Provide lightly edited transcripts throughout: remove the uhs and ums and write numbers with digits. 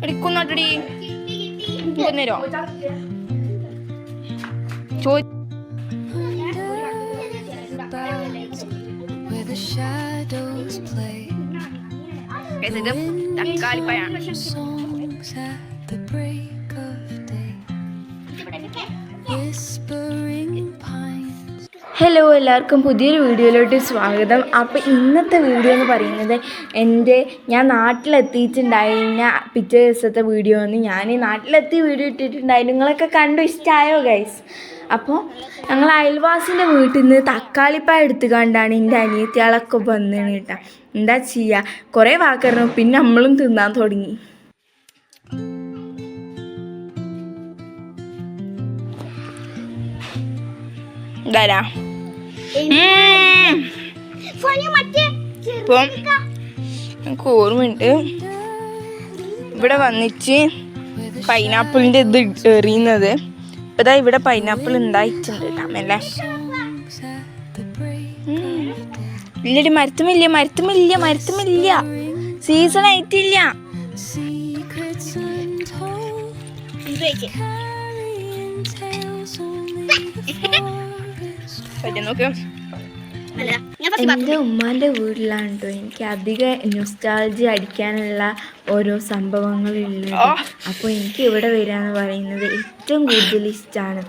എടുക്കുന്നോട്ടടി നേരോ തക്കാളിപ്പഴാണ്. Hello, എല്ലാവർക്കും പുതിയൊരു വീഡിയോയിലോട്ട് സ്വാഗതം. അപ്പോൾ ഇന്നത്തെ വീഡിയോ എന്ന് പറയുന്നത് ഞാൻ നാട്ടിലെത്തിയിട്ടുണ്ടായിരുന്ന പിറ്റേ ദിവസത്തെ വീഡിയോ ആണ്. ഞാൻ നാട്ടിലെത്തി വീഡിയോ ഇട്ടിട്ടുണ്ടായിരുന്നു. നിങ്ങളൊക്കെ കണ്ടു ഇഷ്ടമായോ ഗൈസ്? അപ്പോൾ ഞങ്ങൾ അയൽവാസിൻ്റെ വീട്ടിൽ നിന്ന് തക്കാളിപ്പായ എടുത്തു കണ്ടാണ് എൻ്റെ അനിയത്തിയാളൊക്കെ വന്നേണ് കേട്ടോ. എന്താ ചെയ്യുക, കുറേ വാക്കറിഞ്ഞു, പിന്നെ നമ്മളും തിന്നാൻ തുടങ്ങി. ഇതാരാ ഇപ്പം എനിക്ക് ഓർമ്മയുണ്ട് ഇവിടെ വന്നിച്ച് പൈനാപ്പിളിൻ്റെ ഇത് എറിയുന്നത്. ഇപ്പം ഇതാ ഇവിടെ പൈനാപ്പിൾ ഉണ്ടായിട്ടുണ്ട് കേട്ടാമല്ലേ. ഇല്ലടി, മരത്തുമില്ല, സീസൺ ആയിട്ടില്ല. എൻ്റെ ഉമ്മാൻ്റെ വീട്ടിലാണ് കേട്ടോ എനിക്ക് അധികം നൊസ്റ്റാൾജി അടിക്കാനുള്ള ഓരോ സംഭവങ്ങളുള്ളത്. അപ്പോൾ എനിക്ക് ഇവിടെ വരികയെന്ന് പറയുന്നത് ഏറ്റവും കൂടുതൽ ഇഷ്ടമാണ്.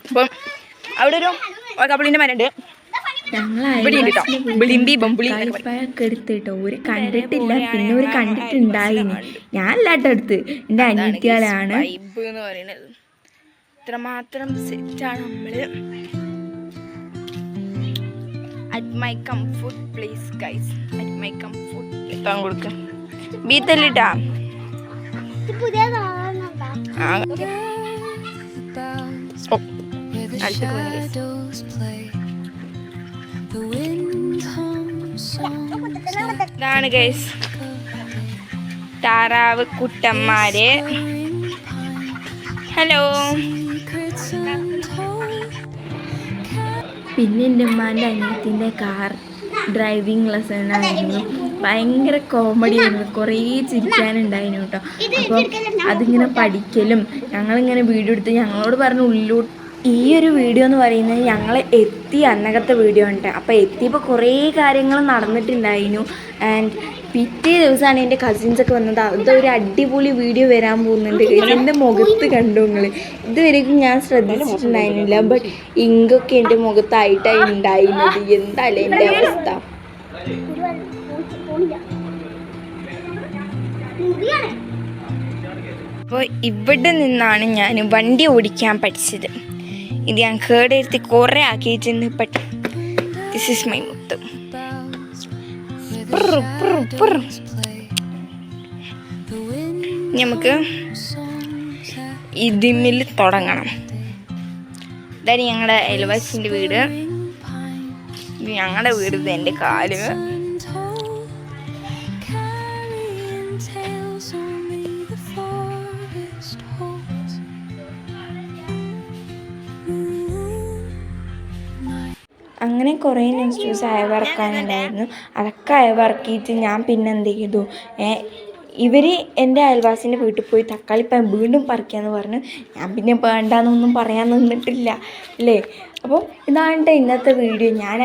അപ്പം അവിടെ ഒരു കപ്പിളിൻ്റെ മരണ്ട്. ഞങ്ങൾ അയൽപ്പായൊക്കെ എടുത്തിട്ടോ ഒരു കണ്ടിട്ടില്ല, പിന്നെ ഒരു കണ്ടിട്ടുണ്ടായിന്. ഞാനല്ലാട്ടോ എടുത്ത്, എൻ്റെ അനിയത്തിയാളാണ്. ഇത്രമാത്രം സെറ്റാണ് നമ്മള്. At my comfort place guys, at my comfort എത്താൻ കൊടുക്കാം. ബീത്തല്ലിട്ടാ ഇതാണ് ഗൈസ് താറാവ് കുട്ടന്മാര്. ഹലോ. പിന്നെ എൻ്റെ ഉമ്മാൻ്റെ അനിയത്തിൻ്റെ കാർ ഡ്രൈവിംഗ് ലെസൺ ആയിരുന്നു. ഭയങ്കര കോമഡി ആയിരുന്നു, കുറേ ചിരിക്കാനുണ്ടായിരുന്നു കേട്ടോ. അപ്പോൾ അതിങ്ങനെ പഠിക്കലും ഞങ്ങളിങ്ങനെ വീഡിയോ എടുത്ത് ഞങ്ങളോട് പറഞ്ഞ് ഉള്ളിലോട്ട്. ഈ ഒരു വീഡിയോ എന്ന് പറയുന്നത് ഞങ്ങൾ അന്നകത്തെ വീഡിയോ ഉണ്ട്. അപ്പോൾ എത്തിയപ്പോൾ കുറേ കാര്യങ്ങൾ നടന്നിട്ടുണ്ടായിരുന്നു. ആൻഡ് പിറ്റേ ദിവസമാണ് എൻ്റെ കസിൻസൊക്കെ വന്നത്. അതൊരു അടിപൊളി വീഡിയോ വരാൻ പോകുന്നുണ്ട്. എൻ്റെ മുഖത്ത് കണ്ടു നിങ്ങൾ. ഇതുവരെയും ഞാൻ ശ്രദ്ധിച്ചിട്ടുണ്ടായിരുന്നില്ല, ബട്ട് ഇങ്കൊക്കെ എൻ്റെ മുഖത്തായിട്ടാണ് ഉണ്ടായിരുന്നത്. എന്താല്ലേ എൻ്റെ അവസ്ഥ. അപ്പോൾ ഇവിടെ നിന്നാണ് ഞാൻ വണ്ടി ഓടിക്കാൻ പഠിച്ചത്. ഇത് ഞാൻ കേടെടുത്ത് കുറേ ആക്കിയിട്ടുണ്ട്. ബട്ട് ദിസ് ഈസ് മൈ മുത്ത്. നമുക്ക് ഇതിൽ തുടങ്ങണം. ഇതാണ് ഞങ്ങളുടെ അയൽവാസിൻ്റെ വീട്. ഞങ്ങളുടെ വീട് ഇത് എൻ്റെ കാല്. അങ്ങനെ കുറേ ന്യൂസ് അയവിറക്കാനുണ്ടായിരുന്നു. അതൊക്കെ അയവിറക്കിയിട്ട് ഞാൻ പിന്നെ എന്ത് ചെയ്തു, ഇവർ എൻ്റെ അയൽവാസിൻ്റെ വീട്ടിൽ പോയി തക്കാളിപ്പഴം വീണ്ടും പറിക്കാമെന്ന് പറഞ്ഞു. ഞാൻ പിന്നെ വേണ്ടാന്നൊന്നും പറയാൻ നിന്നിട്ടില്ല അല്ലേ. അപ്പോൾ ഇതാണ് ഇന്നത്തെ വീഡിയോ. ഞാൻ